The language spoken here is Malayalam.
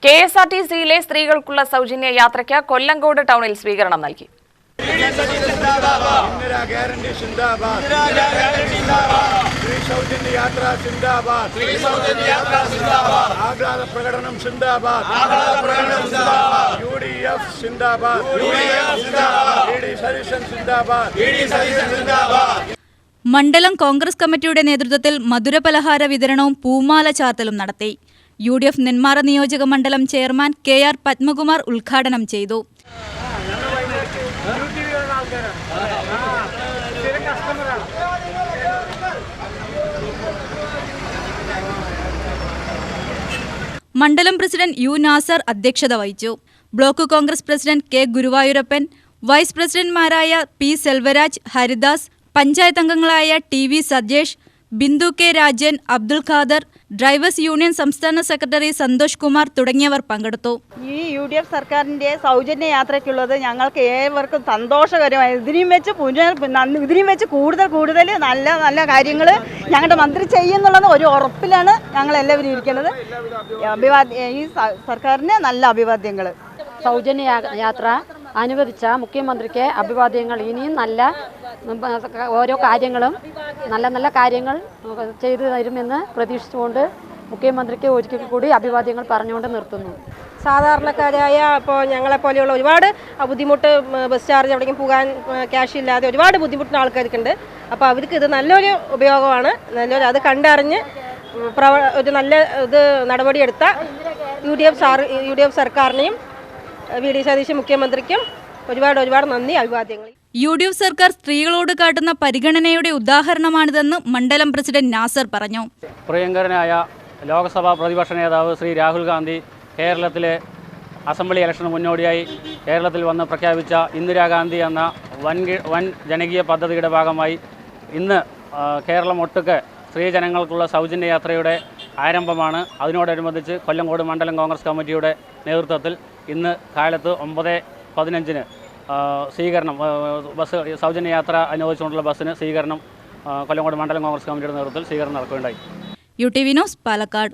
കെഎസ്ആർടിസിയിലെ സ്ത്രീകൾക്കുള്ള സൗജന്യ യാത്രയ്ക്ക് കൊല്ലങ്കോട് ടൗണിൽ സ്വീകരണം നൽകി. മണ്ഡലം കോൺഗ്രസ് കമ്മിറ്റിയുടെ നേതൃത്വത്തിൽ മധുരപലഹാര വിതരണവും പൂമാല ചാർത്തലും നടത്തി. UDF നെന്മാറ നിയോജക മണ്ഡലം ചെയർമാൻ KR പത്മകുമാർ ഉദ്ഘാടനം ചെയ്തു. മണ്ഡലം പ്രസിഡന്റ് U നാസർ അധ്യക്ഷത വഹിച്ചു. Block Congress president K Guruvayoorappan, vice പ്രസിഡന്റുമാരായ P സെൽവരാജ്, ഹരിദാസ്, പഞ്ചായത്ത് അംഗങ്ങളായ TV Sajesh, Bindu K Rajan, Abdul Khader, drivers union സംസ്ഥാന സെക്രട്ടറി സന്തോഷ് കുമാർ തുടങ്ങിയവർ പങ്കെടുത്തു. ഈ UDF സർക്കാരിൻ്റെ സൗജന്യ യാത്രയ്ക്കുള്ളത് ഞങ്ങൾക്ക് ഏവർക്കും സന്തോഷകരമായി. ഇതിനും വെച്ച് കൂടുതൽ നല്ല കാര്യങ്ങൾ ഞങ്ങളുടെ മന്ത്രി ചെയ്യുന്നുള്ളത് ഒരു ഉറപ്പിലാണ് ഞങ്ങൾ എല്ലാവരും ഇരിക്കുന്നത്. ഈ സർക്കാരിന് നല്ല അഭിവാദ്യങ്ങൾ. സൗജന്യ യാത്ര അനുവദിച്ച മുഖ്യമന്ത്രിക്ക് അഭിവാദ്യങ്ങൾ. ഇനിയും നല്ല ഓരോ കാര്യങ്ങളും നല്ല കാര്യങ്ങൾ ചെയ്തു തരുമെന്ന് പ്രതീക്ഷിച്ചുകൊണ്ട് മുഖ്യമന്ത്രിക്ക് ഒരിക്കൽ കൂടി അഭിവാദ്യങ്ങൾ പറഞ്ഞുകൊണ്ട് നിർത്തുന്നു. സാധാരണക്കാരായ ഇപ്പോൾ ഞങ്ങളെപ്പോലെയുള്ള ഒരുപാട് ബുദ്ധിമുട്ട്, ബസ് ചാർജ് എവിടേക്കും പോകാൻ ക്യാഷ് ഇല്ലാതെ ഒരുപാട് ബുദ്ധിമുട്ടുന്ന ആൾക്കാർക്കുണ്ട്. അപ്പോൾ അവർക്ക് ഇത് നല്ലൊരു ഉപയോഗമാണ്. അത് കണ്ടറിഞ്ഞ് ഒരു നല്ല നടപടിയെടുത്ത UDF സർക്കാരിനെയും VD സതീശൻ മുഖ്യമന്ത്രിക്കും ഒരുപാട് നന്ദി, അഭിവാദ്യങ്ങൾ. UDF സർക്കാർ സ്ത്രീകളോട് കാട്ടുന്ന പരിഗണനയുടെ ഉദാഹരണമാണിതെന്ന് മണ്ഡലം പ്രസിഡന്റ് നാസർ പറഞ്ഞു. പ്രിയങ്കരനായ ലോക്സഭാ പ്രതിപക്ഷ നേതാവ് ശ്രീ രാഹുൽ ഗാന്ധി കേരളത്തിലെ അസംബ്ലി ഇലക്ഷന് മുന്നോടിയായി കേരളത്തിൽ വന്ന് പ്രഖ്യാപിച്ച ഇന്ദിരാഗാന്ധി എന്ന വൻ ജനകീയ പദ്ധതിയുടെ ഭാഗമായി ഇന്ന് കേരളം ഒട്ടുക്ക് സ്ത്രീജനങ്ങൾക്കുള്ള സൗജന്യ യാത്രയുടെ ആരംഭമാണ്. അതിനോടനുബന്ധിച്ച് കൊല്ലങ്കോട് മണ്ഡലം കോൺഗ്രസ് കമ്മിറ്റിയുടെ നേതൃത്വത്തിൽ ഇന്ന് കാലത്ത് 9:15 സ്വീകരണം, ബസ് സൗജന്യ യാത്ര അനുവദിച്ചുകൊണ്ടുള്ള ബസ്സിന് സ്വീകരണം കൊല്ലങ്കോട് മണ്ഡലം കോൺഗ്രസ് കമ്മിറ്റിയുടെ നേതൃത്വത്തിൽ സ്വീകരണം നടക്കുകയുണ്ടായി. UTV news, Palakkad.